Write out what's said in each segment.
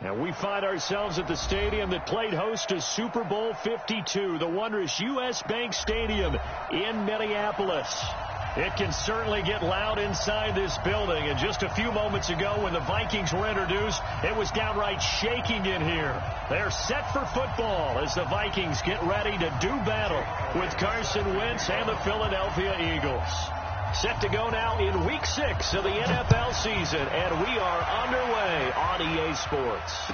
And we find ourselves at the stadium that played host to Super Bowl 52, the wondrous U.S. Bank Stadium in Minneapolis. It can certainly get loud inside this building. And just a few moments ago when the Vikings were introduced, it was downright shaking in here. They're set for football as the Vikings get ready to do battle with Carson Wentz and the Philadelphia Eagles. Set to go now in Week 6 of the NFL season, and we are underway on EA Sports.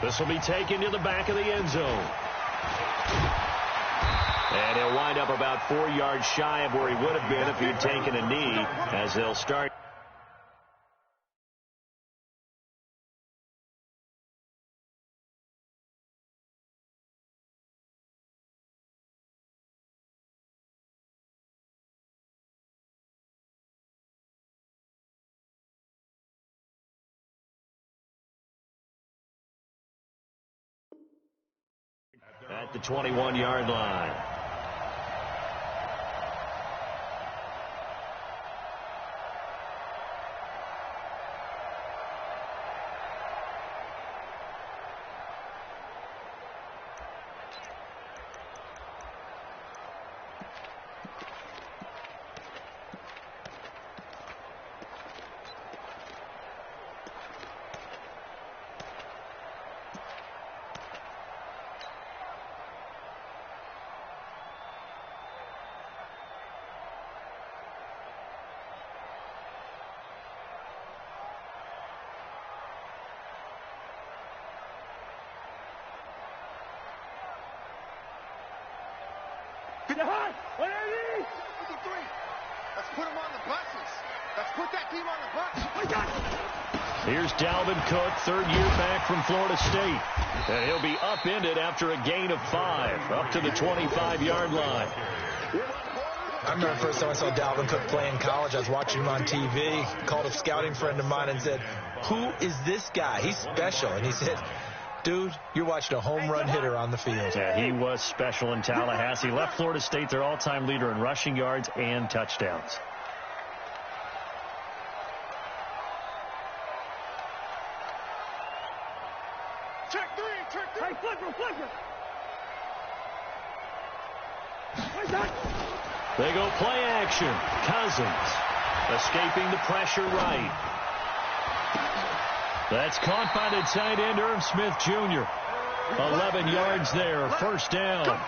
This will be taken to the back of the end zone. And he'll wind up about 4 yards shy of where he would have been if he'd taken a knee, as they'll start. At the 21-yard line. Let's put him on the buses. Let's put that team on the bus. Here's Dalvin Cook, third year back from Florida State. And he'll be upended after a gain of 5, up to the 25-yard line. I remember the first time I saw Dalvin Cook play in college. I was watching him on TV. Called a scouting friend of mine and said, "Who is this guy? He's special." And he said, "Dude, you're watching a home run hitter on the field." Yeah, he was special in Tallahassee. Left Florida State their all-time leader in rushing yards and touchdowns. Check three. Hey, flipper. They go play action. Cousins escaping the pressure right. That's caught by the tight end, Irv Smith Jr. 11 yards there, first down.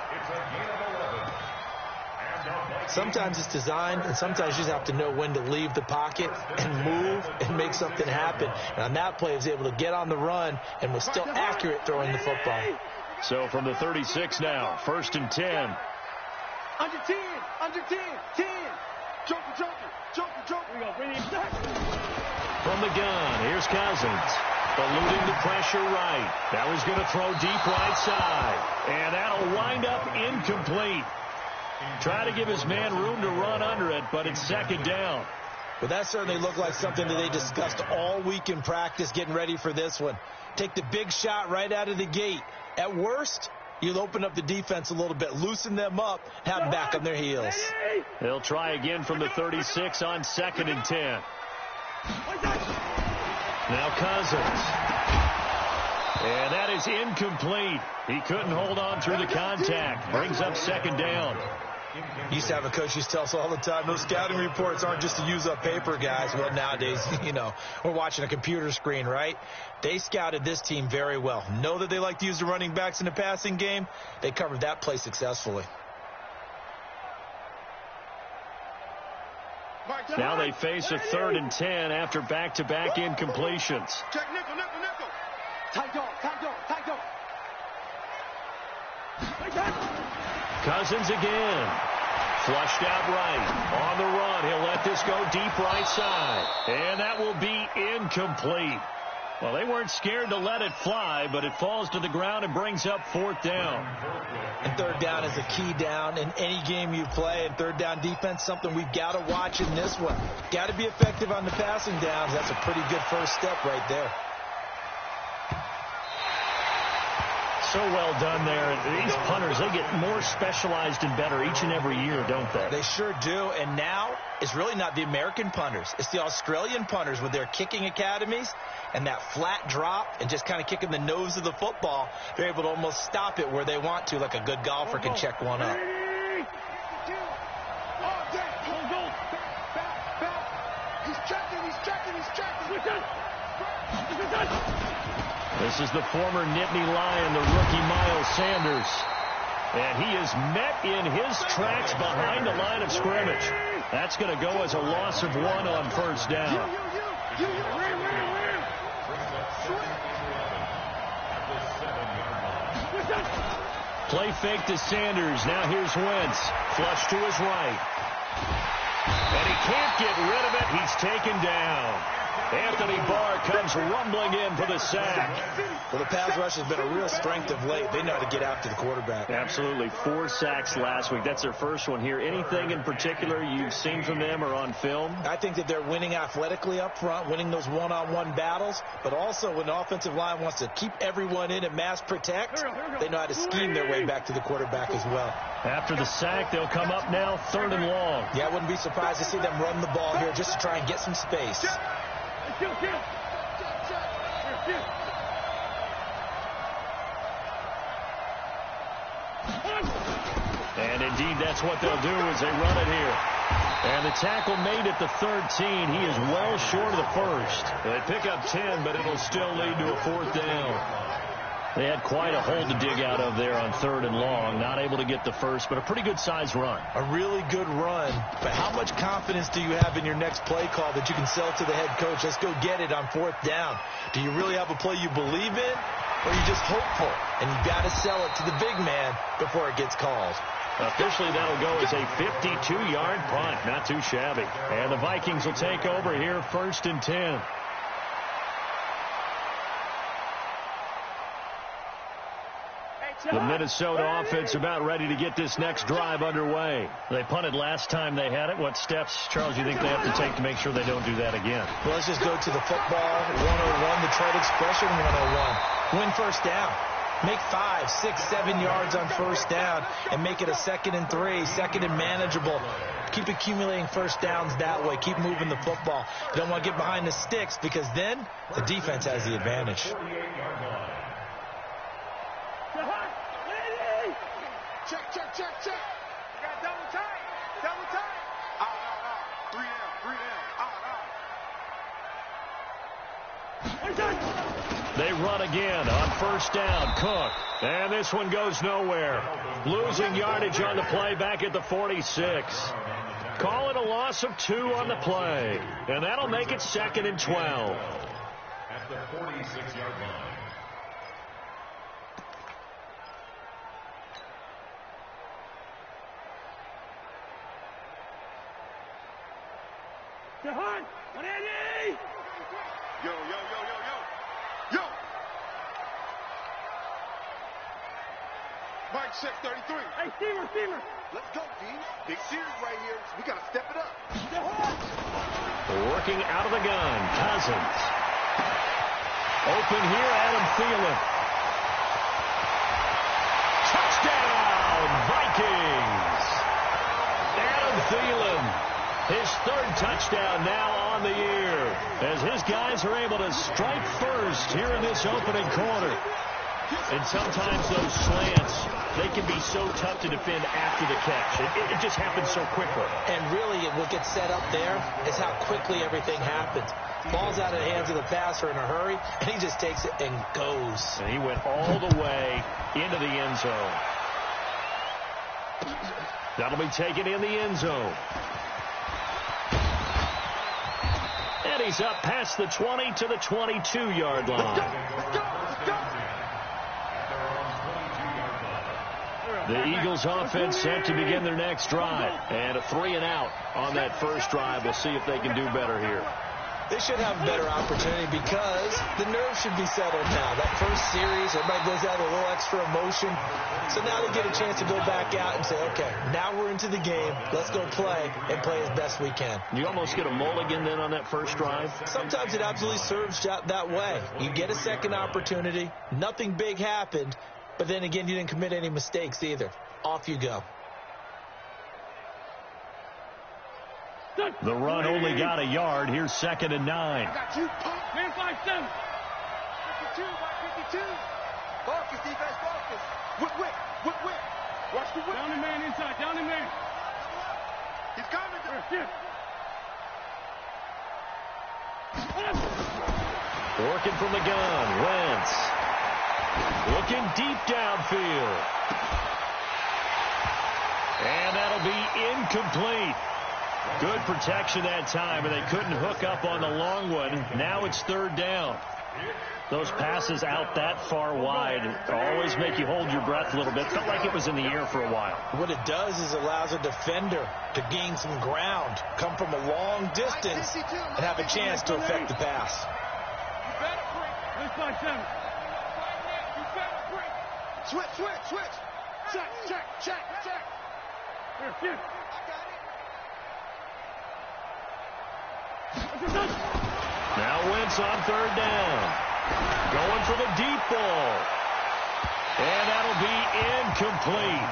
Sometimes it's designed, and sometimes you just have to know when to leave the pocket and move and make something happen. And on that play, he was able to get on the run and was still accurate throwing the football. So from the 36 now, 1st and 10. Under 10. 10. Joker. We go. Bring him back. From the gun, here's Cousins. Eluding the pressure right. That was going to throw deep right side. And that'll wind up incomplete. Try to give his man room to run under it, but it's second down. Well, that certainly looked like something that they discussed all week in practice getting ready for this one. Take the big shot right out of the gate. At worst, you'll open up the defense a little bit, loosen them up, have them back on their heels. They'll try again from the 36 on 2nd and 10. Now Cousins. And that is incomplete. He couldn't hold on through the contact. Brings up second down. Used to have a coach used to tell us all the time, those scouting reports aren't just to use up paper, guys. Well, nowadays, we're watching a computer screen, right? They scouted this team very well. Know that they like to use the running backs in the passing game. They covered that play successfully. Now they face a 3rd and 10 after back-to-back incompletions. Check nickel. Tight dog. Cousins again. Flushed out right. On the run. He'll let this go deep right side. And that will be incomplete. Well, they weren't scared to let it fly, but it falls to the ground and brings up 4th down. And 3rd down is a key down in any game you play. And 3rd down defense, something we've got to watch in this one. Got to be effective on the passing downs. That's a pretty good first step right there. So well done there. These punters, they get more specialized and better each and every year, don't they? They sure do. And now is really not the American punters. It's the Australian punters with their kicking academies and that flat drop and just kind of kicking the nose of the football. They're able to almost stop it where they want to, like a good golfer can check one up. This is the former Nittany Lion, the rookie Miles Sanders. And he is met in his tracks behind the line of scrimmage. That's going to go as a loss of 1 on first down. Play fake to Sanders. Now here's Wentz. Flush to his right. And he can't get rid of it. He's taken down. Anthony Barr comes rumbling in for the sack. Well, the pass rush has been a real strength of late. They know how to get after the quarterback. Absolutely. 4 sacks last week. That's their first one here. Anything in particular you've seen from them or on film? I think that they're winning athletically up front, winning those one-on-one battles, but also when the offensive line wants to keep everyone in and mass protect, they know how to scheme their way back to the quarterback as well. After the sack, they'll come up now 3rd and long. Yeah, I wouldn't be surprised to see them run the ball here just to try and get some space. And indeed, that's what they'll do is they run it here. And the tackle made at the 13. He is well short of the first. They pick up 10, but it'll still lead to a 4th down. They had quite a hole to dig out of there on 3rd and long. Not able to get the first, but a pretty good-sized run. A really good run. But how much confidence do you have in your next play call that you can sell to the head coach? Let's go get it on 4th down. Do you really have a play you believe in, or are you just hopeful? And you've got to sell it to the big man before it gets called. Officially, that'll go as a 52-yard punt. Not too shabby. And the Vikings will take over here 1st and 10. The Minnesota offense about ready to get this next drive underway. They punted last time they had it. What steps, Charles, do you think they have to take to make sure they don't do that again? Well, let's just go to the football 101, the trade expression 101. Win first down. Make 5, 6, 7 yards on first down and make it a 2nd and 3, 2nd and manageable. Keep accumulating first downs that way. Keep moving the football. You don't want to get behind the sticks because then the defense has the advantage. Check, check, check, check. You got double tight. Double tight. Out. 3 down. They run again on first down. Cook. And this one goes nowhere. Losing yardage on the play back at the 46. Call it a loss of 2 on the play. And that'll make it 2nd and 12. At the 46-yard line. Yo. Mike, 633. Hey, Steamer. Let's go, D. Big series right here. We got to step it up. Working out of the gun. Cousins. Open here, Adam Thielen. Touchdown, Vikings. Adam Thielen. His 3rd touchdown now on the year as his guys are able to strike first here in this opening quarter. And sometimes those slants, they can be so tough to defend after the catch. It just happens so quickly. And really what gets set up there is how quickly everything happens. Ball's out of the hands of the passer in a hurry, and he just takes it and goes. And he went all the way into the end zone. That'll be taken in the end zone. And he's up past the 20 to the 22-yard line. The Eagles offense set to begin their next drive. And a 3 and out on that first drive. We'll see if they can do better here. They should have a better opportunity because the nerves should be settled now. That first series, everybody goes out with a little extra emotion. So now they get a chance to go back out and say, okay, now we're into the game. Let's go play and play as best we can. You almost get a mulligan then on that first drive? Sometimes it absolutely serves that way. You get a second opportunity. Nothing big happened. But then again, you didn't commit any mistakes either. Off you go. Good. The run only got a yard. Here's 2nd and 9. I got you, punk. Man, 5-7. 52 by 52. Focus, defense, focus. Whip. Watch the whip. Down the man inside, down the man. He's coming. Working from the gun. Wentz. Looking deep downfield. And that'll be incomplete. Good protection that time, and they couldn't hook up on the long one. Now it's 3rd down. Those passes out that far wide always make you hold your breath a little bit. Felt like it was in the air for a while. What it does is allows a defender to gain some ground, come from a long distance, and have a chance to affect the pass. You better break. 5-7. You better break. Switch. Check. Here. I got it. Now Wentz on 3rd down. Going for the deep ball. And that'll be incomplete.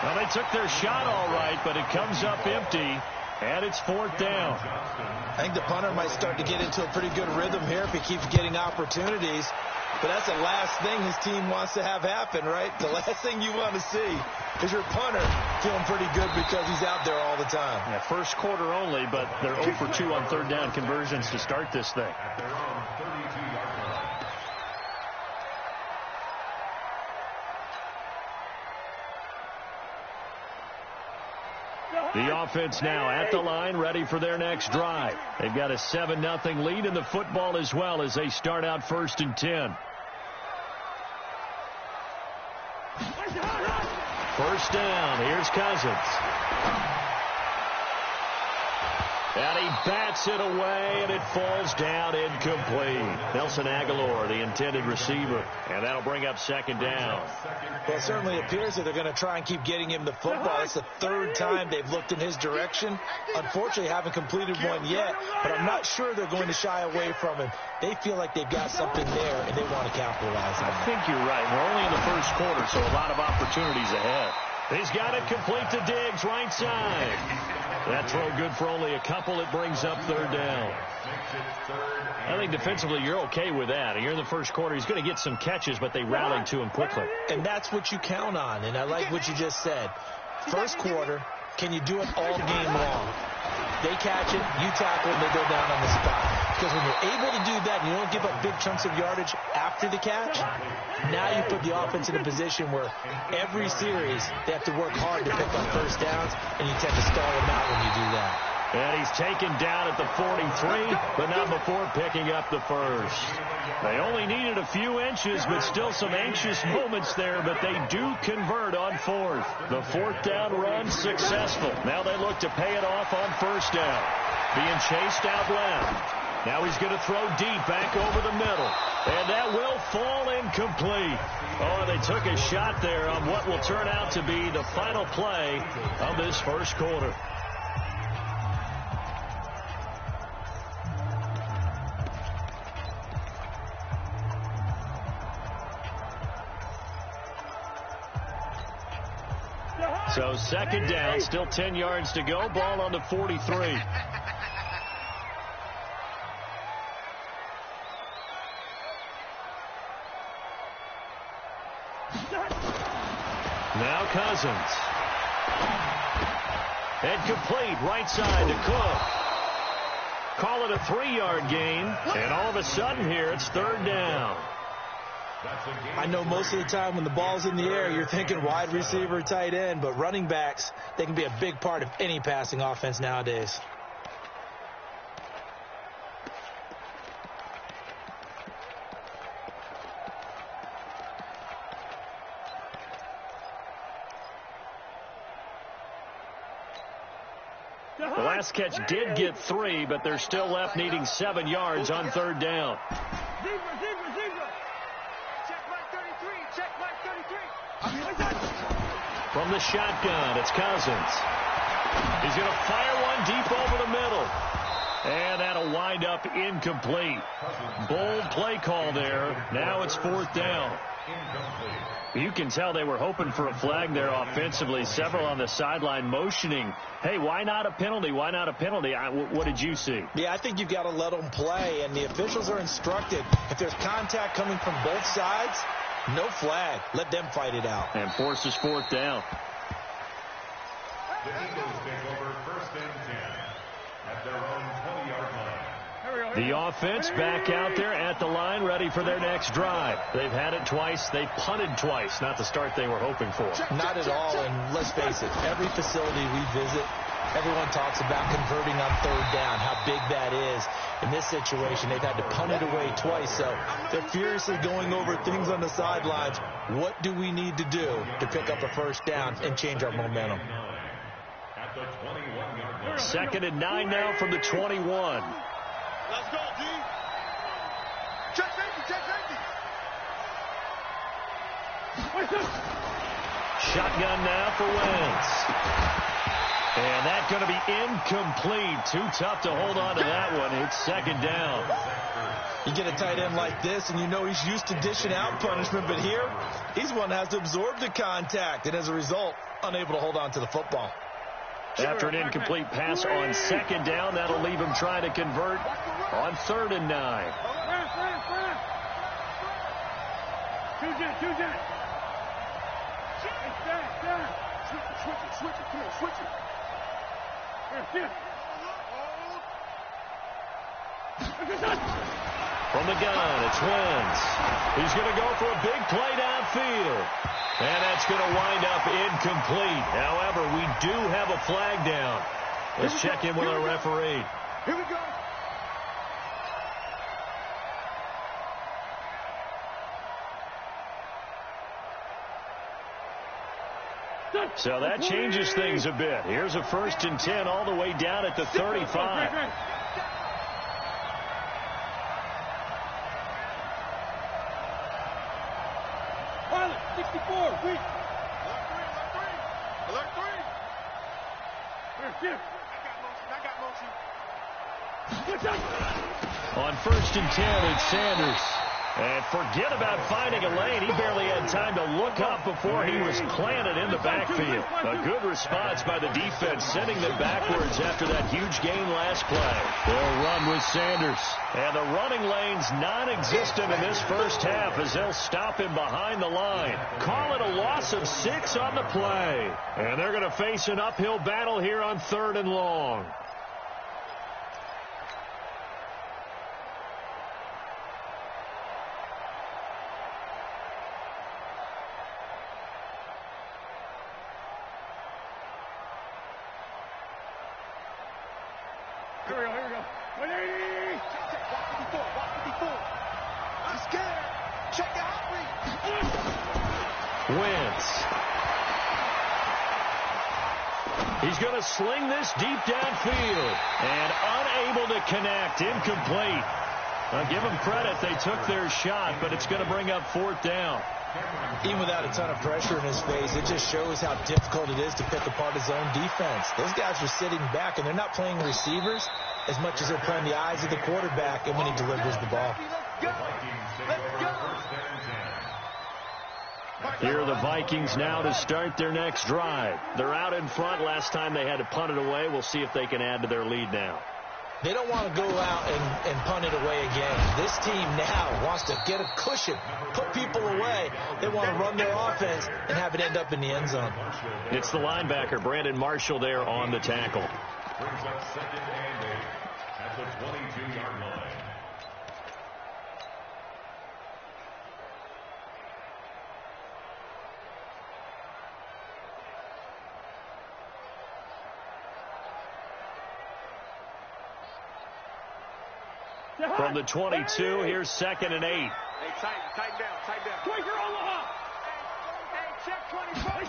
Well, they took their shot all right, but it comes up empty, and it's 4th down. I think the punter might start to get into a pretty good rhythm here if he keeps getting opportunities. But that's the last thing his team wants to have happen, right? The last thing you want to see is your punter feeling pretty good because he's out there all the time. Yeah, first quarter only, but they're 0 for 2 on 3rd down conversions to start this thing. The offense now at the line, ready for their next drive. They've got a 7-0 lead in the football as well as they start out 1st and 10. 1st down. Here's Cousins. And he bats it away, and it falls down incomplete. Nelson Aguilar, the intended receiver. And that'll bring up 2nd down. Well, it certainly appears that they're going to try and keep getting him the football. It's the 3rd time they've looked in his direction. Unfortunately, haven't completed one yet, but I'm not sure they're going to shy away from him. They feel like they've got something there, and they want to capitalize on it. I think you're right. We're only in the first quarter, so a lot of opportunities ahead. He's got it complete to Diggs, right side. That throw good for only a couple. It brings up 3rd down. I think defensively you're okay with that. You're in the first quarter. He's going to get some catches, but they rallied to him quickly. And that's what you count on, and I like what you just said. First quarter, can you do it all game long? They catch it, you tackle it, and they go down on the spot. Because when you're able to do that and you don't give up big chunks of yardage after the catch, now you put the offense in a position where every series they have to work hard to pick up 1st downs, and you tend to stall them out when you do that. And he's taken down at the 43, but not before picking up the 1st. They only needed a few inches, but still some anxious moments there, but they do convert on 4th. The 4th down run successful. Now they look to pay it off on 1st down. Being chased out left. Now he's going to throw deep back over the middle. And that will fall incomplete. Oh, they took a shot there on what will turn out to be the final play of this first quarter. So 2nd down, still 10 yards to go. Ball on the 43. Now Cousins. And complete right side to Cook. Call it a 3-yard gain. And all of a sudden here, it's 3rd down. I know most of the time when the ball's in the air, you're thinking wide receiver, tight end, but running backs, they can be a big part of any passing offense nowadays. The last catch did get 3, but they're still left needing 7 yards on 3rd down. Zebra. Check right 33. Check right 33. From the shotgun, it's Cousins. He's going to fire one deep over the middle. And that'll wind up incomplete. Bold play call there. Now it's 4th down. You can tell they were hoping for a flag there offensively. Several on the sideline motioning, hey, why not a penalty? Why not a penalty? What did you see? Yeah, I think you've got to let them play, and the officials are instructed. If there's contact coming from both sides, no flag. Let them fight it out. And forces fourth down. The Eagles take over 1st and 10 at their own 20-yard line. The offense back out there at the line, ready for their next drive. They've had it twice. They punted twice. Not the start they were hoping for. Not at all, and let's face it, every facility we visit, everyone talks about converting on 3rd down, how big that is. In this situation, they've had to punt it away twice, so they're furiously going over things on the sidelines. What do we need to do to pick up a 1st down and change our momentum? At the 21-yard line. 2nd and 9 now from the 21. Let's go, D. Check safety, check safety. Shotgun now for Wentz. And that's going to be incomplete. Too tough to hold on to that one. It's 2nd down. You get a tight end like this, and you know he's used to dishing out punishment, but here, he's one that has to absorb the contact, and as a result, unable to hold on to the football. After an incomplete pass on 2nd down, that'll leave him trying to convert on 3rd and 9. Switch it, come on, switch it. From the gun, it's Wentz. He's going to go for a big play downfield. And that's going to wind up incomplete. However, we do have a flag down. Let's check in with our referee. Here we go. So that changes things a bit. Here's a 1st and 10 all the way down at the 35. Pilot, 64, weak. Alert 3. Here. I got motion. On 1st and 10, it's Sanders. And forget about finding a lane. He barely had time to look up before he was planted in the backfield. A good response by the defense, sending them backwards after that huge gain last play. They'll run with Sanders. And the running lane's non-existent in this first half as they'll stop him behind the line. Call it a loss of 6 on the play. And they're going to face an uphill battle here on 3rd and long. Here we go. 180. Walk 54. I'm scared. Check the hot read. Wentz. He's going to sling this deep downfield. And unable to connect. Incomplete. I'll give them credit. They took their shot, but it's going to bring up 4th down. Even without a ton of pressure in his face, it just shows how difficult it is to pick apart his own defense. Those guys are sitting back, and they're not playing receivers as much as they're playing the eyes of the quarterback and when he delivers the ball. Here are the Vikings now to start their next drive. They're out in front. Last time they had to punt it away. We'll see if they can add to their lead now. They don't want to go out and punt it away again. This team now wants to get a cushion, put people away. They want to run their offense and have it end up in the end zone. It's the linebacker, Brandon Marshall, there on the tackle. Brings up 2nd and 8 at the 22-yard line. From the 22, here's 2nd and 8. Hey, tighten down. Quaker Omaha. Hey, check 24.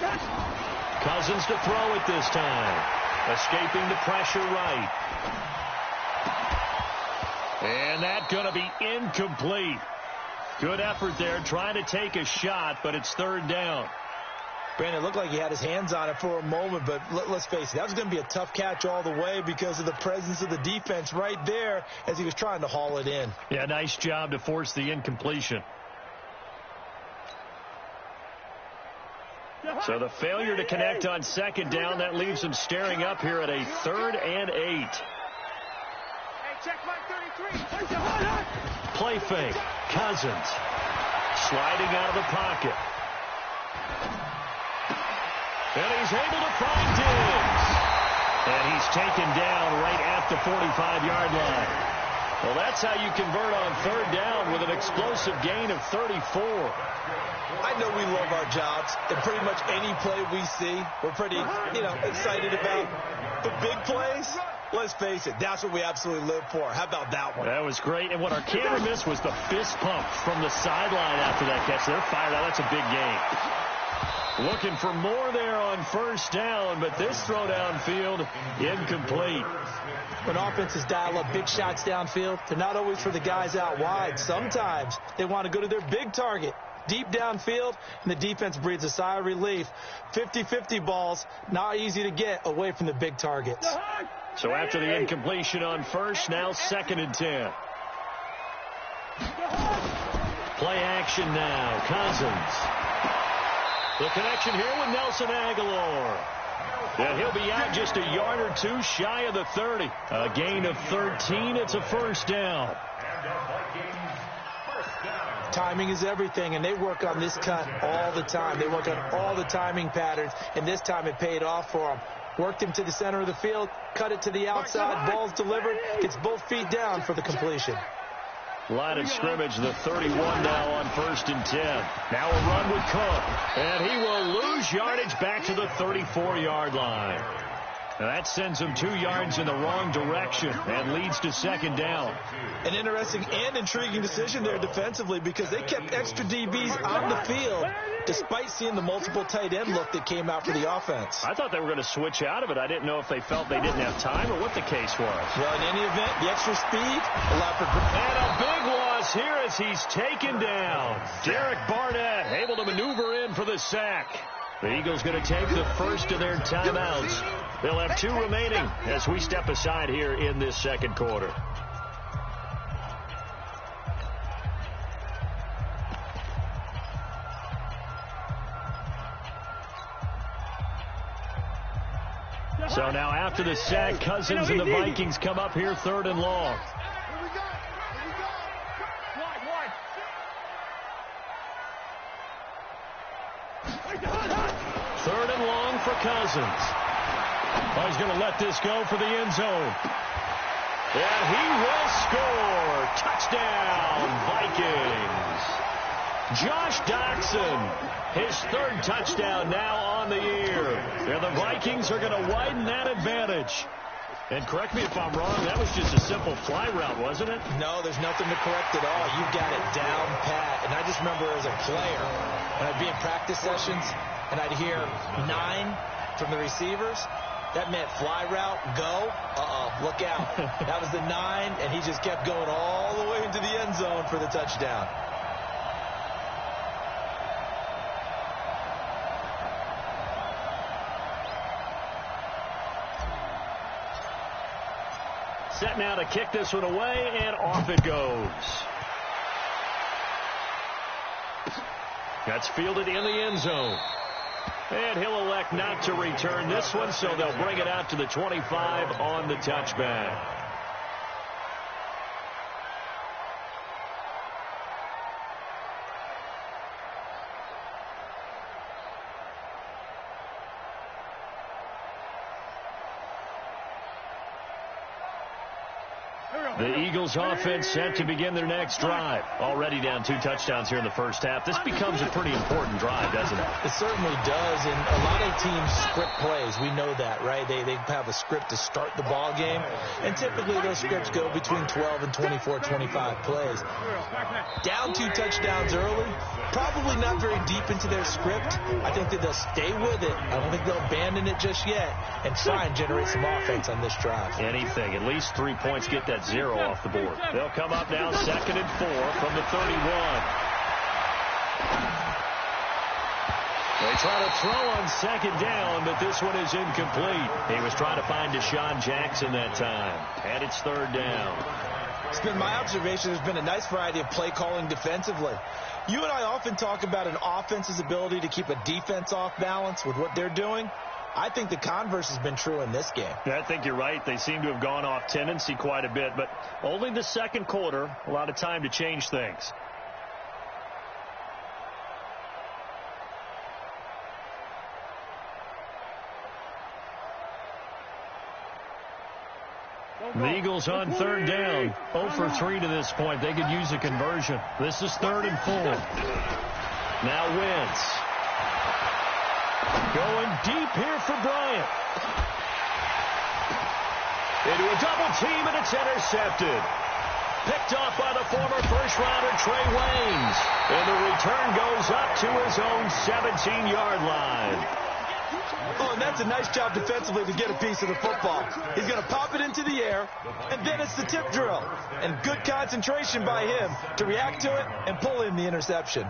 Cousins to throw it this time. Escaping the pressure right. And that's going to be incomplete. Good effort there, trying to take a shot, but it's 3rd down. Brandon, it looked like he had his hands on it for a moment, but let's face it, that was going to be a tough catch all the way because of the presence of the defense right there as he was trying to haul it in. Yeah, nice job to force the incompletion. So the failure to connect on second down, that leaves them staring up here at a 3rd and 8. Hey, check my 33. Play fake. Cousins sliding out of the pocket. And he's able to find Diggs. And he's taken down right at the 45-yard line. Well, that's how you convert on 3rd down with an explosive gain of 34. I know we love our jobs, and pretty much any play we see, we're pretty, excited about. The big plays, let's face it, that's what we absolutely live for. How about that one? That was great, and what our camera missed was the fist pump from the sideline after that catch. They're fired out. That's a big gain. Looking for more there on 1st down, but this throw downfield incomplete. When offenses dial up big shots downfield, they're not always for the guys out wide. Sometimes they want to go to their big target, deep downfield, and the defense breathes a sigh of relief. 50-50 balls, not easy to get away from the big targets. So after the incompletion on 1st, now 2nd and 10. Play action now. Cousins. The connection here with Nelson Aguilar. And he'll be out just a yard or two shy of the 30. A gain of 13. It's a 1st down. Timing is everything, and they work on this cut all the time. They work on all the timing patterns, and this time it paid off for them. Worked him to the center of the field, cut it to the outside, ball's delivered, gets both feet down for the completion. Line of scrimmage, the 31 now on 1st and 10. Now a run with Cook, and he will lose yardage back to the 34-yard line. Now that sends him 2 yards in the wrong direction and leads to 2nd down. An interesting and intriguing decision there defensively because they kept extra DBs on the field despite seeing the multiple tight end look that came out for the offense. I thought they were going to switch out of it. I didn't know if they felt they didn't have time or what the case was. Well, in any event, the extra speed allowed for... And a big loss here as he's taken down. Derek Barnett able to maneuver in for the sack. The Eagles going to take the first of their timeouts. They'll have 2 remaining as we step aside here in this 2nd quarter. So now after the sack, Cousins and the Vikings come up here 3rd and long. Here we go. Wide. 3rd and long for Cousins. Oh, he's going to let this go for the end zone. And he will score. Touchdown, Vikings. Josh Doctson, his 3rd touchdown now on the year. And the Vikings are going to widen that advantage. And correct me if I'm wrong, that was just a simple fly route, wasn't it? No, there's nothing to correct at all. You've got it down pat. And I just remember as a player, when I'd be in practice sessions, and I'd hear 9 from the receivers, that meant fly route, go, look out. That was the 9, and he just kept going all the way into the end zone for the touchdown. Set now to kick this one away, and off it goes. That's fielded in the end zone. And he'll elect not to return this one, so they'll bring it out to the 25 on the touchback. The Eagles offense set to begin their next drive. Already down 2 touchdowns here in the first half. This becomes a pretty important drive, doesn't it? It certainly does, and a lot of teams script plays. We know that, right? They have a script to start the ball game, and typically those scripts go between 12 and 24, 25 plays. Down 2 touchdowns early, probably not very deep into their script. I think that they'll stay with it. I don't think they'll abandon it just yet and try and generate some offense on this drive. Anything. At least 3 points, get that 0 off the board. They'll come up now 2nd and 4 from the 31. They try to throw on 2nd down, but this one is incomplete. He was trying to find Deshaun Jackson that time. And it's 3rd down. It's been my observation there's been a nice variety of play calling defensively. You and I often talk about an offense's ability to keep a defense off balance with what they're doing. I think the converse has been true in this game. Yeah, I think you're right. They seem to have gone off tendency quite a bit, but only the second quarter, a lot of time to change things. The Eagles on third down. 0 for 3 to this point. They could use a conversion. This is 3rd and 4. Now Wentz. Going deep here for Bryant. Into a double team, and it's intercepted. Picked off by the former first-rounder Trey Waynes. And the return goes up to his own 17-yard line. Oh, and that's a nice job defensively to get a piece of the football. He's going to pop it into the air, and then it's the tip drill. And good concentration by him to react to it and pull in the interception.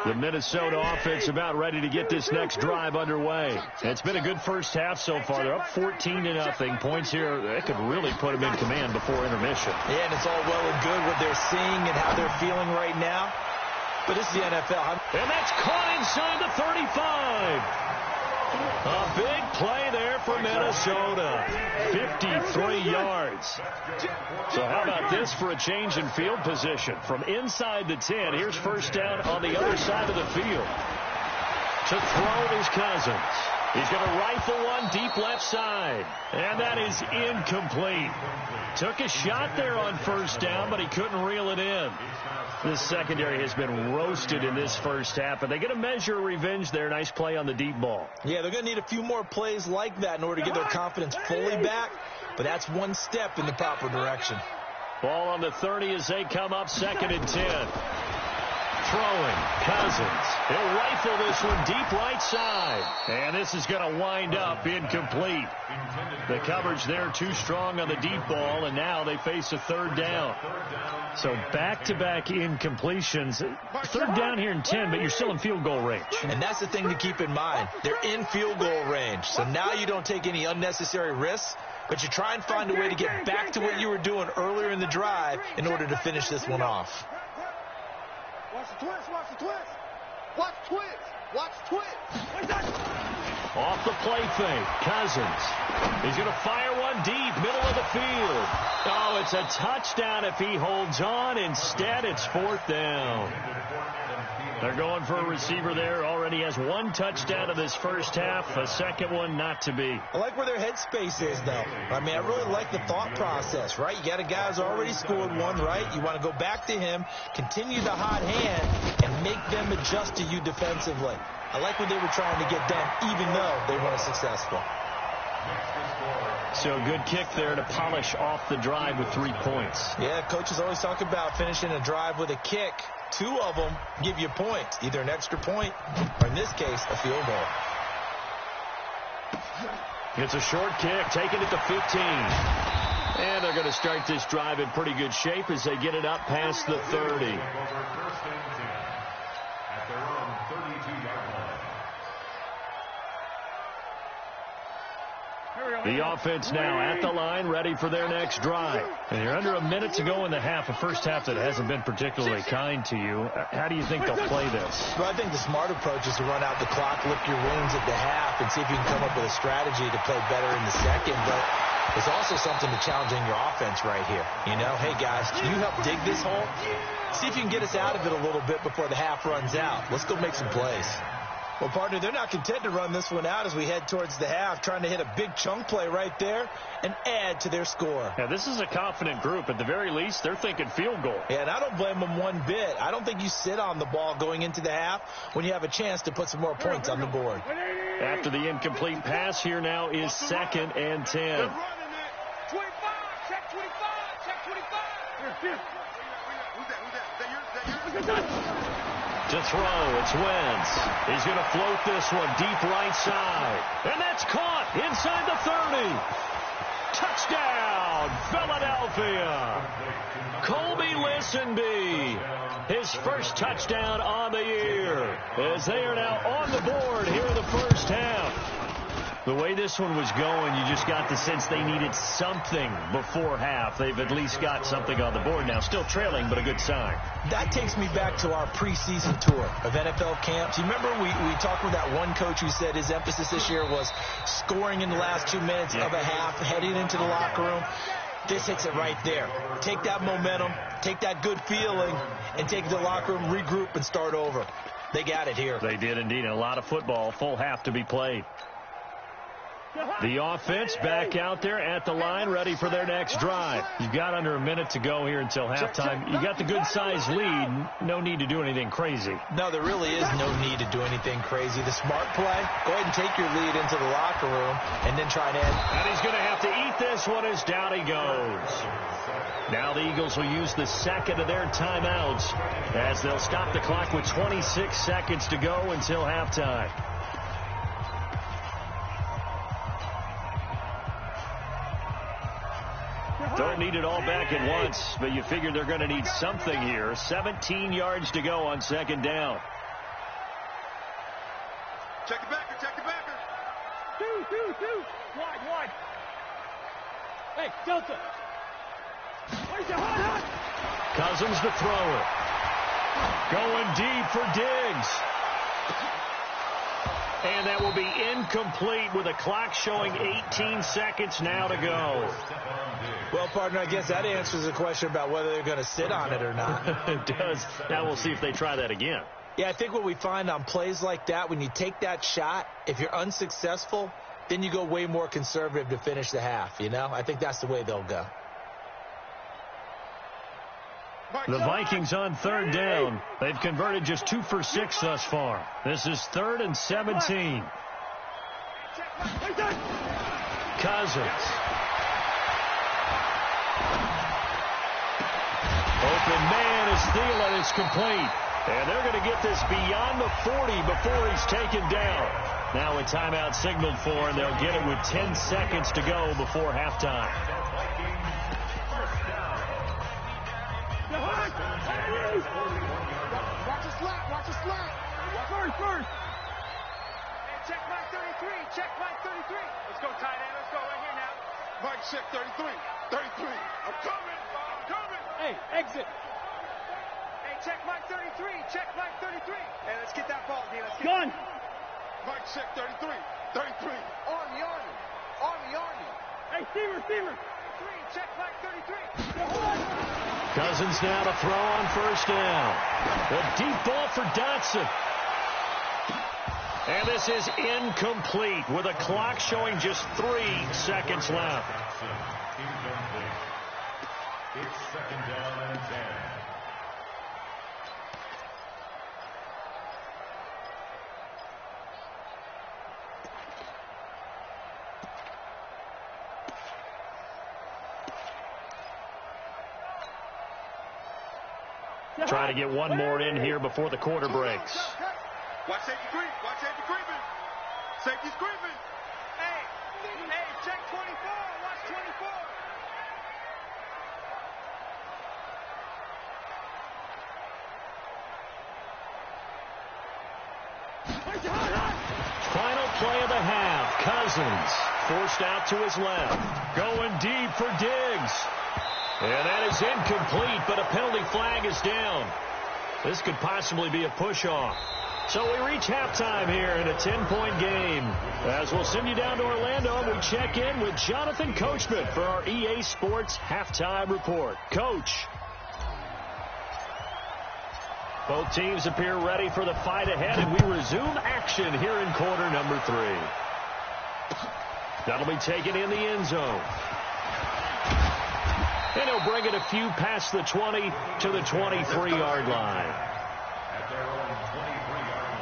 The Minnesota offense about ready to get this next drive underway. It's been a good first half so far. They're up 14-0. Points here, that could really put them in command before intermission. Yeah, and it's all well and good what they're seeing and how they're feeling right now. But it's the NFL. And that's caught inside the 35. A big play there for Minnesota. 53 yards. So how about this for a change in field position? From inside the 10, here's first down on the other side of the field. To throw is Cousins. He's going to rifle one deep left side. And that is incomplete. Took a shot there on first down, but he couldn't reel it in. This secondary has been roasted in this first half, and they get a measure of revenge there. Nice play on the deep ball. Yeah, they're going to need a few more plays like that in order to get their confidence fully back, but that's one step in the proper direction. Ball on the 30 as they come up 2nd and 10. Throwing, Cousins. He'll rifle this one deep right side. And this is going to wind up incomplete. The coverage there too strong on the deep ball, and now they face a 3rd down. So back-to-back incompletions. 3rd down here in 10, but you're still in field goal range. And that's the thing to keep in mind. They're in field goal range. So now you don't take any unnecessary risks, but you try and find a way to get back to what you were doing earlier in the drive in order to finish this one off. Watch the twist, watch the twist. Watch twist, watch twist. Off the play fake, Cousins. He's going to fire one deep, middle of the field. Oh, it's a touchdown if he holds on. Instead, it's 4th down. They're going for a receiver there. Already has 1 touchdown in this first half. A second one not to be. I like where their headspace is, though. I mean, I really like the thought process, right? You got a guy who's already scored one, right? You want to go back to him, continue the hot hand, and make them adjust to you defensively. I like what they were trying to get done, even though they weren't successful. So a good kick there to polish off the drive with 3 points. Yeah, coaches always talk about finishing a drive with a kick. 2 of them give you points, either an extra point or, in this case, a field goal. It's a short kick, taken at the 15. And they're going to start this drive in pretty good shape as they get it up past the 30. The offense now at the line, ready for their next drive. And you're under a minute to go in the half, a first half that hasn't been particularly kind to you. How do you think they'll play this? Well, I think the smart approach is to run out the clock, lick your wounds at the half, and see if you can come up with a strategy to play better in the second. But there's also something to challenging your offense right here. You know, hey, guys, can you help dig this hole? See if you can get us out of it a little bit before the half runs out. Let's go make some plays. Well, partner, they're not content to run this one out as we head towards the half, trying to hit a big chunk play right there and add to their score. Yeah, this is a confident group. At the very least, they're thinking field goal. Yeah, and I don't blame them one bit. I don't think you sit on the ball going into the half when you have a chance to put some more points on the board. After the incomplete pass, here now is 2nd and 10. They're running it. 25, check 25, check 25. Who's that? To throw, it's Wentz. He's going to float this one deep right side. And that's caught inside the 30. Touchdown, Philadelphia. Colby Listenby, his first touchdown on the year, as they are now on the board here in the first half. The way this one was going, you just got the sense they needed something before half. They've at least got something on the board now. Still trailing, but a good sign. That takes me back to our preseason tour of NFL camps. You remember we talked with that one coach who said his emphasis this year was scoring in the last 2 minutes of a half, heading into the locker room. This hits it right there. Take that momentum, take that good feeling, and take it to the locker room, regroup, and start over. They got it here. They did indeed. A lot of football, full half to be played. The offense back out there at the line, ready for their next drive. You've got under a minute to go here until halftime. You got the good-sized lead. No need to do anything crazy. No, there really is no need to do anything crazy. The smart play, go ahead and take your lead into the locker room and then try to end. And he's going to have to eat this one as down he goes. Now the Eagles will use the second of their timeouts as they'll stop the clock with 26 seconds to go until halftime. Don't need it all back at once, but you figure they're going to need something here. 17 yards to go on second down. Check the backer, check the backer. Two. Wide. Hey, Delta. Where's your hot? Cousins the thrower. Going deep for Diggs. And that will be incomplete with a clock showing 18 seconds now to go. Well, partner, I guess that answers the question about whether they're going to sit on it or not. It does. Now we'll see if they try that again. Yeah, I think what we find on plays like that, when you take that shot, if you're unsuccessful, then you go way more conservative to finish the half, you know? I think that's the way they'll go. The Vikings on third down. They've converted just 2 for 6 thus far. This is 3rd and 17. Cousins. Open man is Thielen. It's complete. And they're going to get this beyond the 40 before he's taken down. Now a timeout signaled for, and they'll get it with 10 seconds to go before halftime. Watch the slot. First. Hey, check Mike 33. Check Mike 33. Let's go, tight end. Let's go right here now. Mike, check 33. 33. I'm coming. Hey, exit. Hey, check Mike 33. Check Mike 33. Hey, let's get that ball, D. Let's get Gun. Mike, check 33. 33. Army. Hey, Steamer. 3. Check Mike 33. Cousins now to throw on first down. A deep ball for Dotson. And this is incomplete with a clock showing just 3 seconds left. It's 2nd down and 10. Trying to get one more in here before the quarter breaks. Watch safety creeping. Safety's creeping. Hey, check 24. Watch 24. Final play of the half. Cousins forced out to his left. Going deep for Diggs. And that is incomplete, but a penalty flag is down. This could possibly be a push-off. So we reach halftime here in a 10-point game. As we'll send you down to Orlando, we check in with Jonathan Coachman for our EA Sports Halftime Report. Coach. Both teams appear ready for the fight ahead, and we resume action here in quarter number 3. That'll be taken in the end zone. And he'll bring it a few past the 20 to the 23-yard line. At their own 23-yard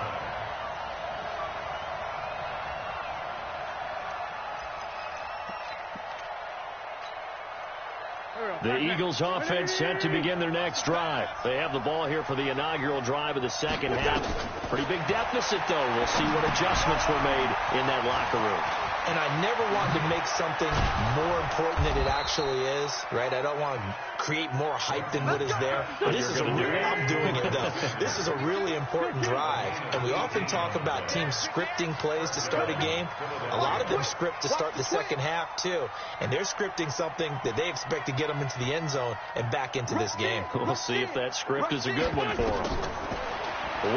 line. The Eagles offense set to begin their next drive. They have the ball here for the inaugural drive of the second half. Pretty big deficit, though. We'll see what adjustments were made in that locker room. and I never want to make something more important than it actually is, right? I don't want to create more hype than what is there. But this is I'm doing it, though. This is a really important drive, and we often talk about teams scripting plays to start a game. A lot of them script to start the second half, too, and they're scripting something that they expect to get them into the end zone and back into this game. We'll see if that script is a good one for them.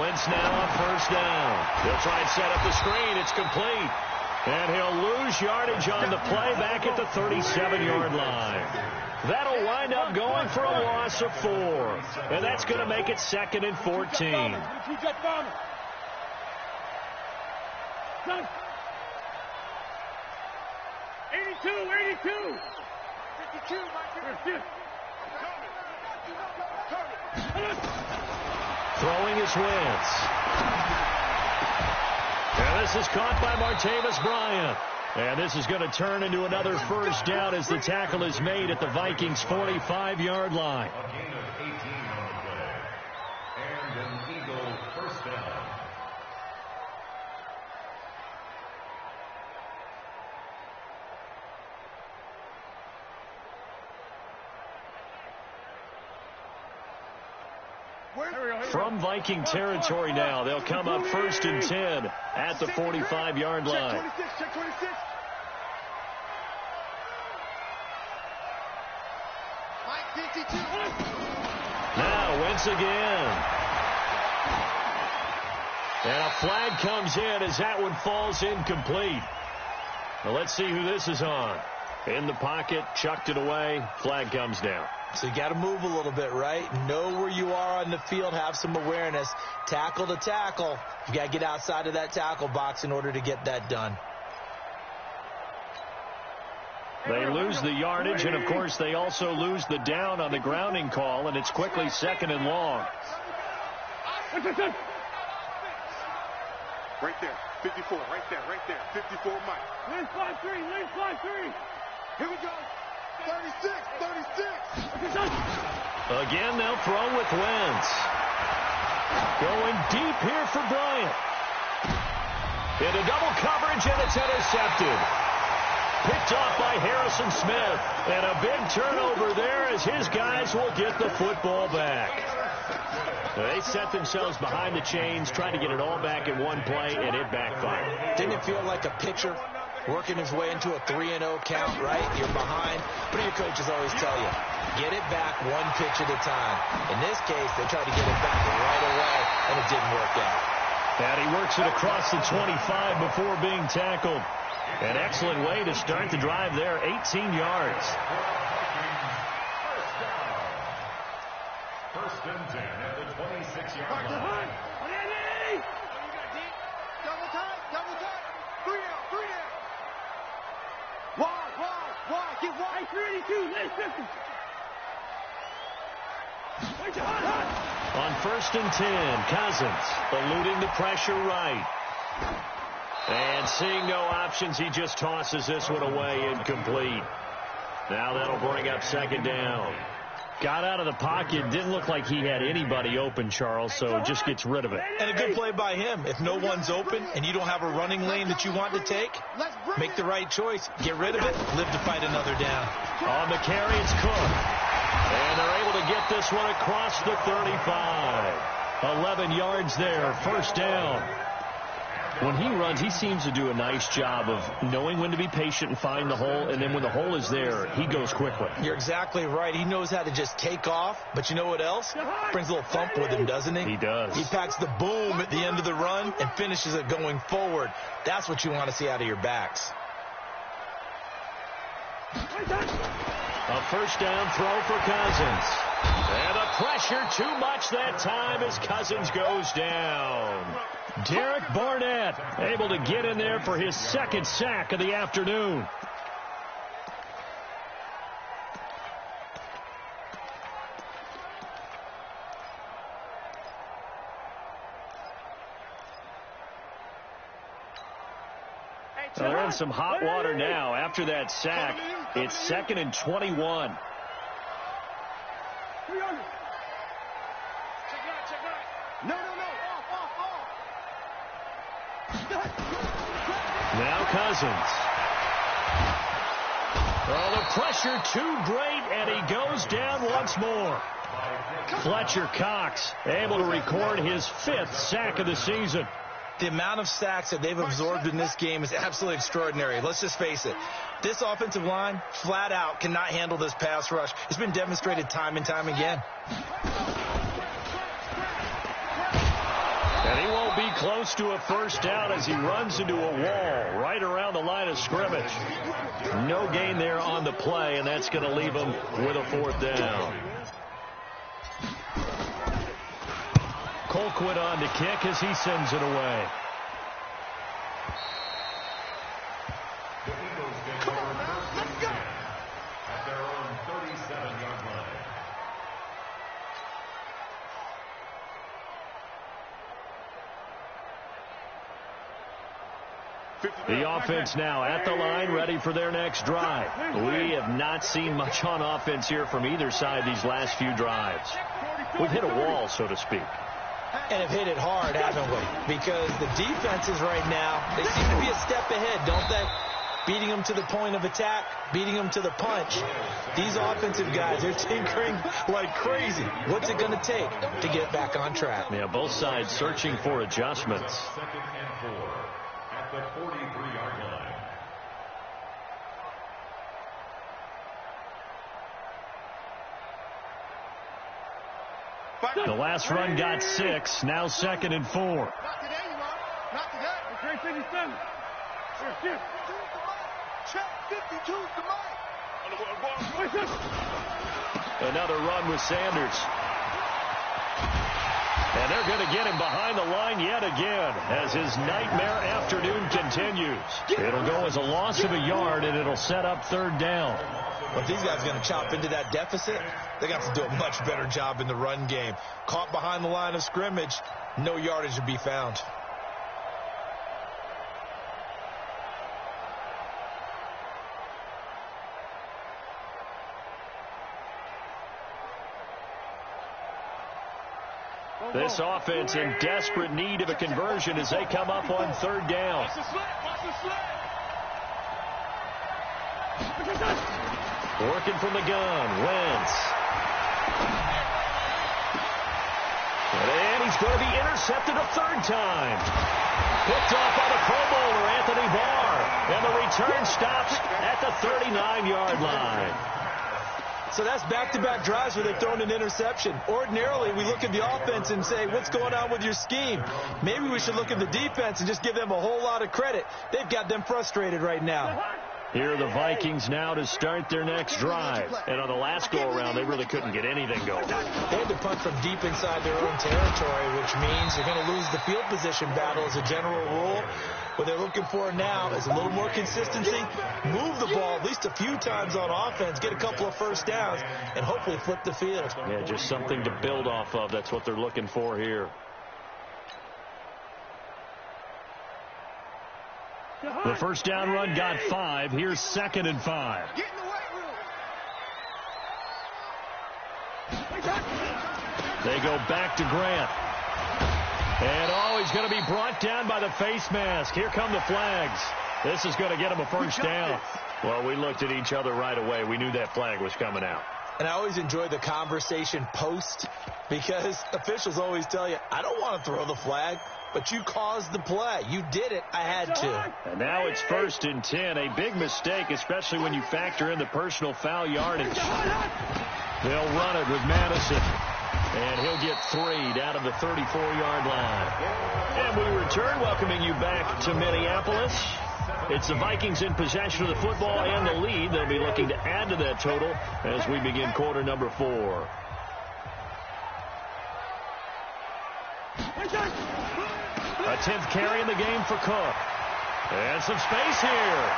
Wentz now on first down. He'll try and set up the screen. It's complete. And he'll lose yardage on the play back at the 37-yard line. That'll wind up going for a loss of 4. And that's going to make it 2nd and 14. 82. 52, Mike. Throwing is Wentz. And this is caught by Martavis Bryant. And this is going to turn into another first down as the tackle is made at the Vikings' 45-yard line. A gain of 18 on the play. And an Eagle first down. From Viking territory now, they'll come up 1st and 10 at the 45-yard line. Check 26. Mike 52. Now Wentz again. And a flag comes in as that one falls incomplete. Now let's see who this is on. In the pocket, chucked it away, flag comes down. So you got to move a little bit, right? Know where you are on the field, have some awareness. Tackle to tackle. You got to get outside of that tackle box in order to get that done. They lose the yardage, and of course they also lose the down on the grounding call, and it's quickly 2nd and long. Right there, 54, right there, 54, Mike. Lane 5-3. Here we go. 36. Again, they'll throw with Wentz. Going deep here for Bryant. Into double coverage, and it's intercepted. Picked off by Harrison Smith. And a big turnover there as his guys will get the football back. They set themselves behind the chains, trying to get it all back in one play, and it backfired. Didn't it feel like a pitcher working his way into a 3-0 count, right? You're behind. What do your coaches always tell you? Get it back one pitch at a time. In this case, they tried to get it back right away, and it didn't work out. And he works it across the 25 before being tackled. An excellent way to start the drive there, 18 yards. First and 10 at the 26-yard line. Double time. 3 down. Wide. Get wide. 32. Lane 50. On 1st and 10, Cousins eluding the pressure right. And seeing no options, he just tosses this one away incomplete. Now that'll bring up 2nd down. Got out of the pocket. Didn't look like he had anybody open, Charles, so just gets rid of it. And a good play by him. If no one's open and you don't have a running lane that you want to take, make the right choice. Get rid of it. Live to fight another down. On the carry, it's Cook. And they're able to get this one across the 35. 11 yards there, 1st down. When he runs, he seems to do a nice job of knowing when to be patient and find the hole, and then when the hole is there, he goes quickly. You're exactly right. He knows how to just take off, but you know what else? Brings a little thump with him, doesn't he? He does. He packs the boom at the end of the run and finishes it going forward. That's what you want to see out of your backs. A 1st down throw for Cousins. And the pressure too much that time as Cousins goes down. Derek Barnett able to get in there for his 2nd sack of the afternoon. They're in some hot water now. After that sack, it's 2nd and 21. Now Cousins. Well, the pressure too great, and he goes down once more. Fletcher Cox able to record his 5th sack of the season. The amount of sacks that they've absorbed in this game is absolutely extraordinary. Let's just face it. This offensive line, flat out, cannot handle this pass rush. It's been demonstrated time and time again. And he won't be close to a first down as he runs into a wall right around the line of scrimmage. No gain there on the play, and that's going to leave him with a 4th down. Colquitt on to kick as he sends it away. Come on, man. Let's go. At their own 37-yard line. The offense now at the line, ready for their next drive. We have not seen much on offense here from either side these last few drives. We've hit a wall, so to speak. And have hit it hard, haven't we? Because the defenses right now, they seem to be a step ahead, don't they? Beating them to the point of attack, beating them to the punch. These offensive guys, they're tinkering like crazy. What's it going to take to get back on track? Yeah, both sides searching for adjustments. 2nd and 4 at the 43-yard line. The last run got 6, now 2nd and 4. Not today, you are. Not today. Great 57. Shift. Check 52, come on. Another run with Sanders. And they're going to get him behind the line yet again as his nightmare afternoon continues. It'll go as a loss of a yard, and it'll set up 3rd down. But if these guys are going to chop into that deficit, they got to do a much better job in the run game. Caught behind the line of scrimmage, no yardage to be found. This offense in desperate need of a conversion as they come up on 3rd down. Working from the gun, Wentz. And he's going to be intercepted a 3rd time. Picked off by the Pro Bowler, Anthony Barr. And the return stops at the 39-yard line. So that's back-to-back drives where they've thrown an interception. Ordinarily, we look at the offense and say, what's going on with your scheme? Maybe we should look at the defense and just give them a whole lot of credit. They've got them frustrated right now. Here are the Vikings now to start their next drive. And on the last go-around, they really couldn't get anything going. They had to punt from deep inside their own territory, which means they're going to lose the field position battle as a general rule. What they're looking for now is a little more consistency, move the ball at least a few times on offense, get a couple of first downs, and hopefully flip the field. Yeah, just something to build off of. That's what they're looking for here. The first down run got 5. Here's 2nd and 5. Get in the weight room. They go back to Grant. And he's going to be brought down by the face mask. Here come the flags. This is going to get him a first down. Well, we looked at each other right away. We knew that flag was coming out. And I always enjoy the conversation post because officials always tell you, I don't want to throw the flag. But you caused the play. You did it. I had to. And now it's 1st and 10. A big mistake, especially when you factor in the personal foul yardage. They'll run it with Madison. And he'll get 3 down to the 34-yard line. And we return, welcoming you back to Minneapolis. It's the Vikings in possession of the football and the lead. They'll be looking to add to that total as we begin quarter number 4. A 10th carry in the game for Cook. And some space here.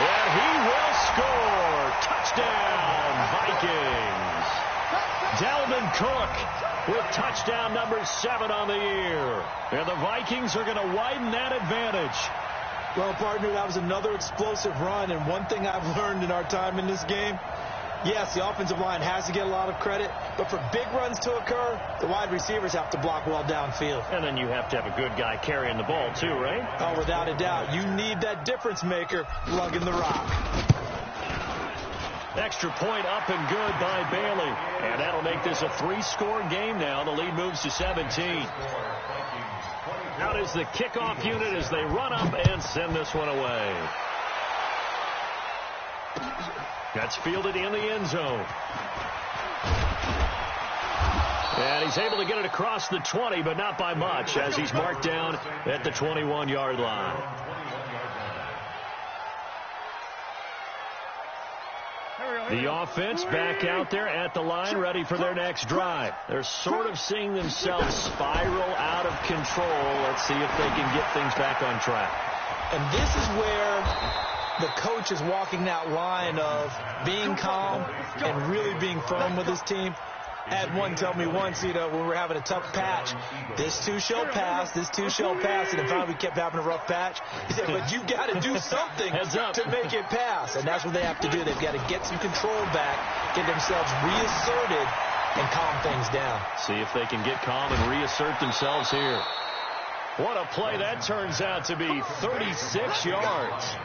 And he will score. Touchdown, Vikings. Dalvin Cook with touchdown number 7 on the year. And the Vikings are going to widen that advantage. Well, partner, that was another explosive run. And one thing I've learned in our time in this game, Yes, the offensive line has to get a lot of credit, but for big runs to occur, the wide receivers have to block well downfield. And then you have to have a good guy carrying the ball too, right? Oh, without a doubt. You need that difference maker lugging the rock. Extra point up and good by Bailey. And that'll make this a 3-score game now. The lead moves to 17. Out is the kickoff unit as they run up and send this one away. That's fielded in the end zone. And he's able to get it across the 20, but not by much, as he's marked down at the 21-yard line. The offense back out there at the line, ready for their next drive. They're sort of seeing themselves spiral out of control. Let's see if they can get things back on track. And this is where the coach is walking that line of being calm and really being firm with his team. I had one tell me once, when we were having a tough patch, this too shall pass, this too shall pass, and finally we kept having a rough patch. He said, but you've got to do something to make it pass, and that's what they have to do. They've got to get some control back, get themselves reasserted, and calm things down. See if they can get calm and reassert themselves here. What a play that turns out to be, 36 yards.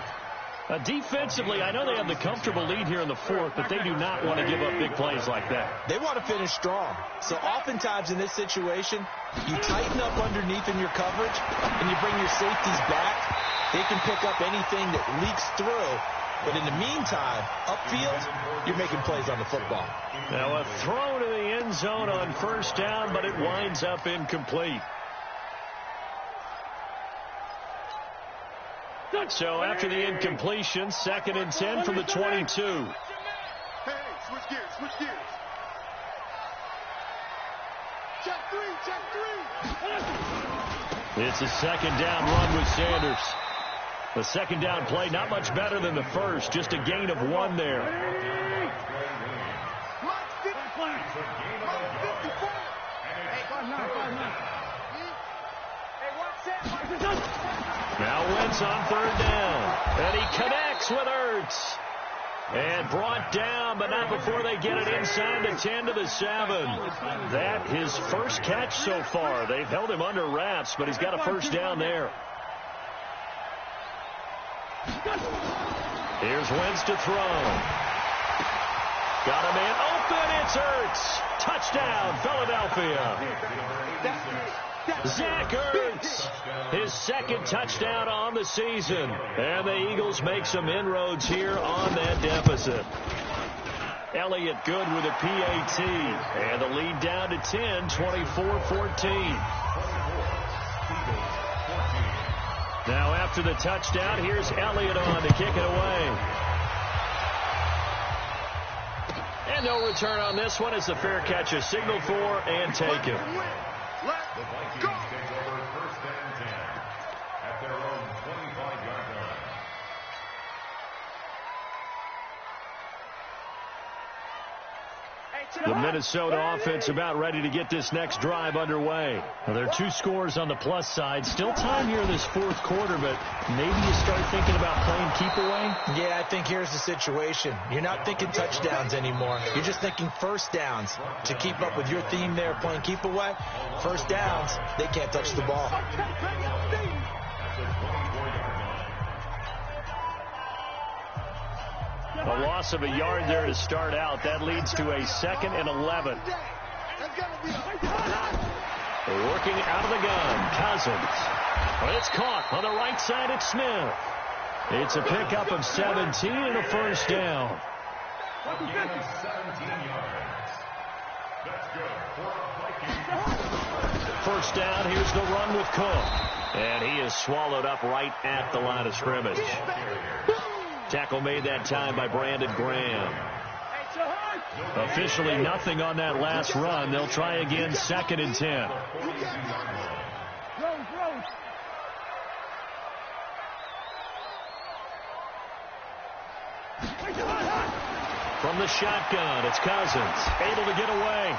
Defensively, I know they have the comfortable lead here in the fourth, but they do not want to give up big plays like that. They want to finish strong. So oftentimes in this situation, you tighten up underneath in your coverage, and you bring your safeties back. They can pick up anything that leaks through. But in the meantime, upfield, you're making plays on the football. Now a throw to the end zone on first down, but it winds up incomplete. So after the incompletion, 2nd and 10 from the 22. Hey, switch gears, switch gears. Check three. It's a 2nd down run with Sanders. The 2nd down play, not much better than the first, just a gain of 1 there. Now Wentz on 3rd down. And he connects with Ertz. And brought down, but not before they get it inside the 10 to the 7. That his first catch so far. They've held him under wraps, but he's got a first down there. Here's Wentz to throw. Got a man open. It's Ertz. Touchdown, Philadelphia. Zach Ertz, his 2nd touchdown on the season. And the Eagles make some inroads here on that deficit. Elliott good with a PAT. And the lead down to 10, 24-14. Now after the touchdown, here's Elliott on to kick it away. And no return on this one as the fair catch is signaled for and taken. The Vikings take over 1st and 10 at their own 25-yard line. The Minnesota offense about ready to get this next drive underway. Now, there are 2 scores on the plus side. Still time here in this 4th quarter, but maybe you start thinking about playing keep away? Yeah, I think here's the situation. You're not thinking touchdowns anymore. You're just thinking first downs. To keep up with your theme there, playing keep away, first downs, they can't touch the ball. A loss of a yard there to start out. That leads to a 2nd and 11. They're working out of the gun. Cousins. But it's caught on the right side at Smith. It's a pickup of 17 and a first down. 17 yards. That's good for a Viking. First down. Here's the run with Cook. And he is swallowed up right at the line of scrimmage. Tackle made that time by Brandon Graham. Officially nothing on that last run. They'll try again, 2nd and 10. From the shotgun, it's Cousins. Able to get away.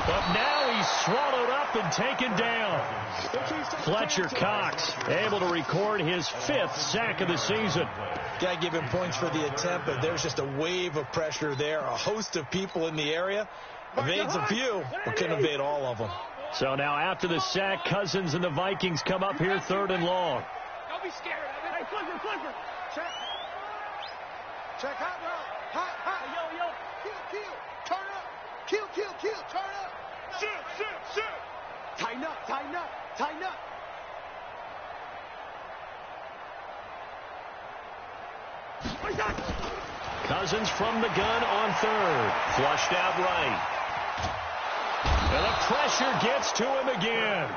But now he's swallowed up and taken down. Fletcher Cox able to record his 5th sack of the season. Got to give him points for the attempt, but there's just a wave of pressure there. A host of people in the area. Evades a few, but couldn't evade all of them. So now after the sack, Cousins and the Vikings come up here 3rd and long. Don't be scared of it. Hey, Flipper. Check. Check hot route. Hot. Yo. Kill. Turn up. Kill. Turn up. Sit. Tighten up. Cousins from the gun on 3rd. Flushed out right. And the pressure gets to him again.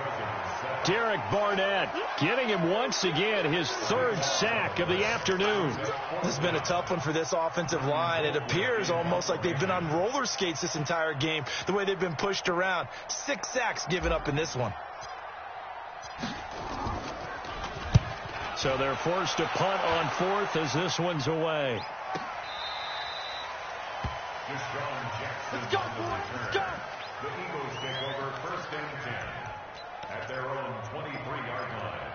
Derek Barnett getting him once again his 3rd sack of the afternoon. This has been a tough one for this offensive line. It appears almost like they've been on roller skates this entire game, the way they've been pushed around. 6 sacks given up in this one. So they're forced to punt on 4th as this one's away. Let's go, boys. Go. The Eagles take over 1st and 10 at their own 23-yard line.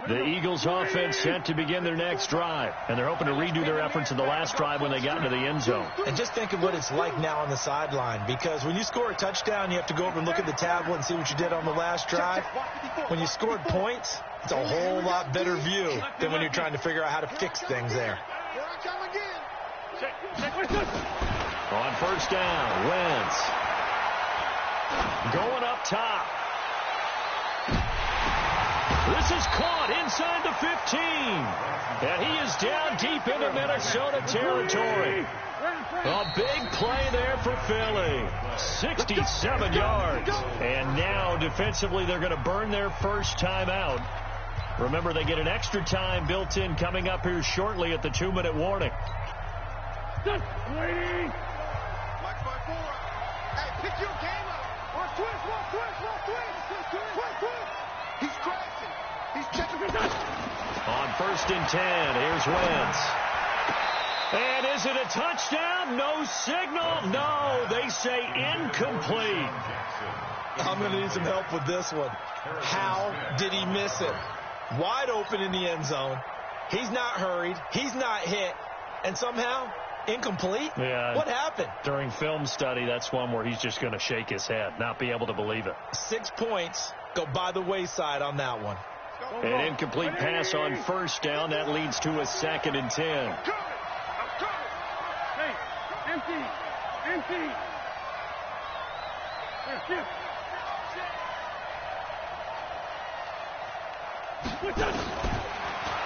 The Eagles offense set to begin their next drive, and they're hoping to redo their efforts in the last drive when they got into the end zone. And just think of what it's like now on the sideline, because when you score a touchdown, you have to go over and look at the tablet and see what you did on the last drive. When you scored points, it's a whole lot better view than when you're trying to figure out how to fix things there. Here I come again. On 1st down, Wentz going up top. This is caught inside the 15. And he is down deep into Minnesota territory. A big play there for Philly. 67 yards. And now defensively they're going to burn their first time out. Remember, they get an extra time built in coming up here shortly at the 2-minute warning. Waiting. Watch my 4. Hey, pick your game up. Watch twist. He's crashing. He's checking. On 1st and 10, here's Wentz. And is it a touchdown? No signal. No, they say incomplete. I'm going to need some help with this one. How did he miss it? Wide open in the end zone. He's not hurried. He's not hit. And somehow, incomplete? Yeah. What happened? During film study, that's one where he's just going to shake his head, not be able to believe it. 6 points go by the wayside on that one. An incomplete pass on 1st down. That leads to a 2nd and 10. I'm coming. Hey, empty. Here,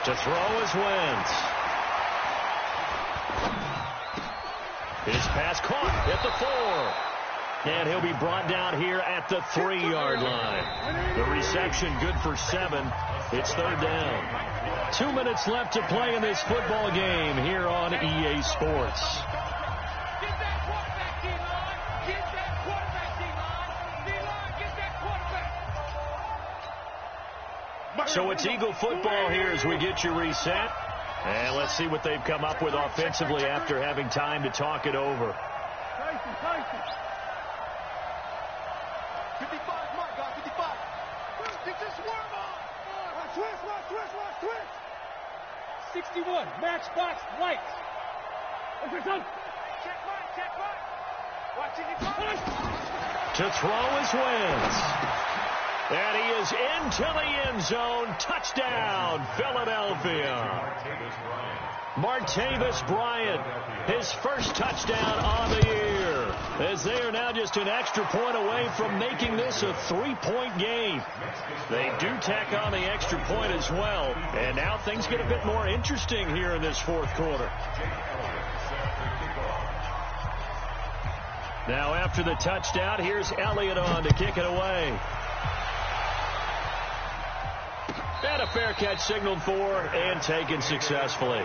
To throw is Wentz. His pass caught at the 4. And he'll be brought down here at the 3-yard line. The reception good for 7. It's 3rd down. 2 minutes left to play in this football game here on EA Sports. Get that quarterback, D-line. Get that quarterback, D-line. D-line, get that quarterback. So it's Eagle football here as we get you reset. And let's see what they've come up with offensively after having time to talk it over. 55, Mark, guy, 55. Get this swerve on. Twist. 61, matchbox, lights. Check right. Watch it. To throw is Wentz. And he is into the end zone. Touchdown, Philadelphia. Martavis Bryant, his first touchdown on the year, as they are now just an extra point away from making this a 3-point game. They do tack on the extra point as well, and now things get a bit more interesting here in this 4th quarter. Now after the touchdown, here's Elliott on to kick it away. And a fair catch signaled for and taken successfully. The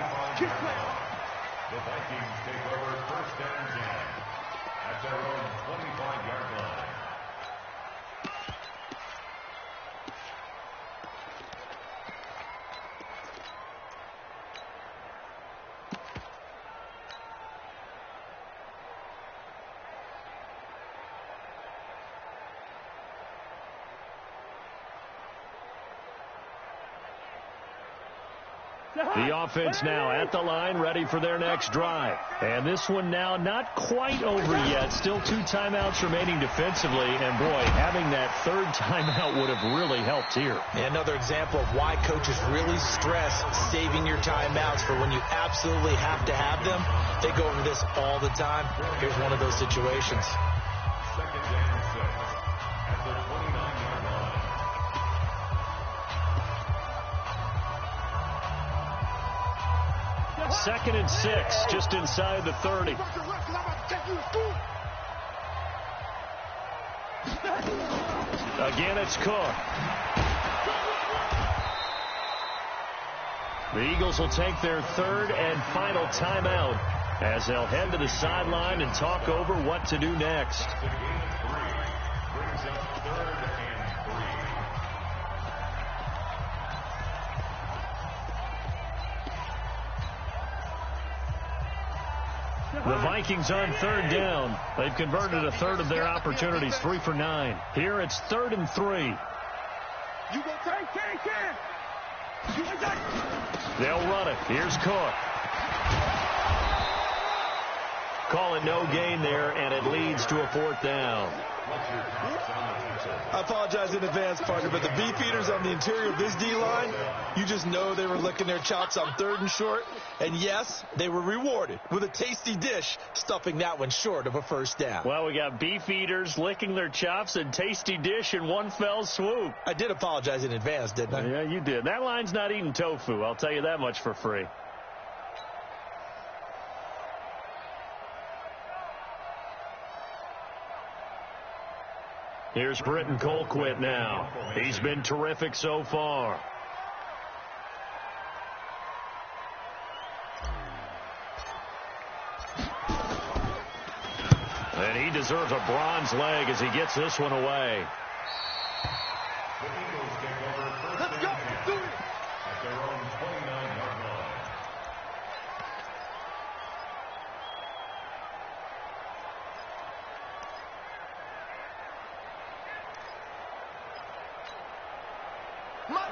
Vikings take over 1st and 10 at their own 25-yard line. The offense now at the line, ready for their next drive. And this one now not quite over yet. Still 2 timeouts remaining defensively. And, boy, having that 3rd timeout would have really helped here. Another example of why coaches really stress saving your timeouts for when you absolutely have to have them. They go over this all the time. Here's one of those situations. 2nd and 6 at the 29-yard line. Second and 6, just inside the 30. Again, it's Cook. The Eagles will take their 3rd and final timeout as they'll head to the sideline and talk over what to do next. The gain of 3 brings up 3rd and 3. The Vikings on 3rd down. They've converted a 1/3 of their opportunities, 3 for 9. Here it's 3rd and 3. You go take. They'll run it. Here's Cook. Call it no gain there, and it leads to a 4th down. I apologize in advance, partner, but the beefeaters on the interior of this D-line, you just know they were licking their chops on 3rd and short. And, yes, they were rewarded with a tasty dish, stuffing that one short of a 1st down. Well, we got beefeaters licking their chops and tasty dish in one fell swoop. I did apologize in advance, didn't I? Yeah, you did. That line's not eating tofu. I'll tell you that much for free. Here's Britton Colquitt now. He's been terrific so far. And he deserves a bronze leg as he gets this one away. The Eagles take over 1st and 10 at their own 29-yard line.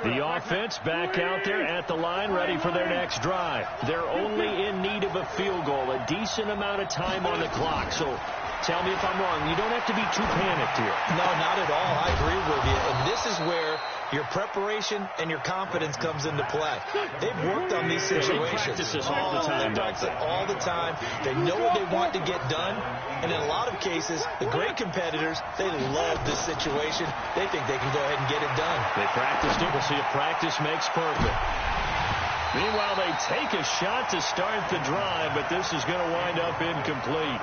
The offense back out there at the line, ready for their next drive. They're only in need of a field goal, a decent amount of time on the clock. So tell me if I'm wrong. You don't have to be too panicked here. No, not at all. I agree with you. And this is where your preparation and your confidence comes into play. They've worked on these situations. They practice this all the time. They practice it all the time. They know what they want to get done. And in a lot of cases, the great competitors, they love this situation. They think they can go ahead and get it done. They practiced it. We'll see if practice makes perfect. Meanwhile, they take a shot to start the drive, but this is going to wind up incomplete.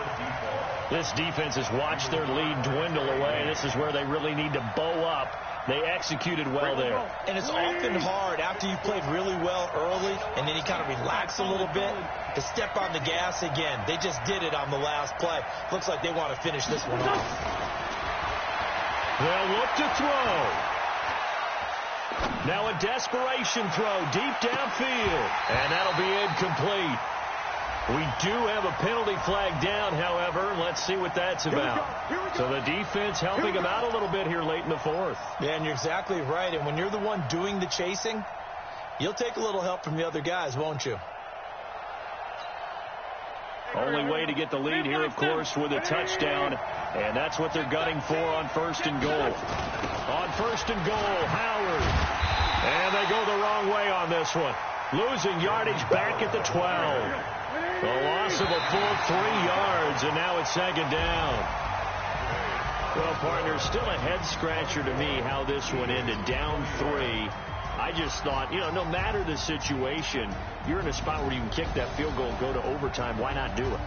This defense has watched their lead dwindle away. This is where they really need to bow up. They executed well there. And it's often hard after you played really well early and then you kind of relax a little bit to step on the gas again. They just did it on the last play. Looks like they want to finish this one off. They'll look to throw. Now a desperation throw deep downfield. And that'll be incomplete. We do have a penalty flag down, however. Let's see what that's about. So the defense helping them out a little bit here late in the 4th. Yeah, and you're exactly right. And when you're the one doing the chasing, you'll take a little help from the other guys, won't you? Only way to get the lead here, of course, with a touchdown. And that's what they're gunning for on 1st and goal. On 1st and goal, Howard. And they go the wrong way on this one. Losing yardage back at the 12. A loss of a full 3 yards, and now it's 2nd down. Well, partner, still a head-scratcher to me how this one ended, down 3. I just thought, no matter the situation, you're in a spot where you can kick that field goal and go to overtime. Why not do it?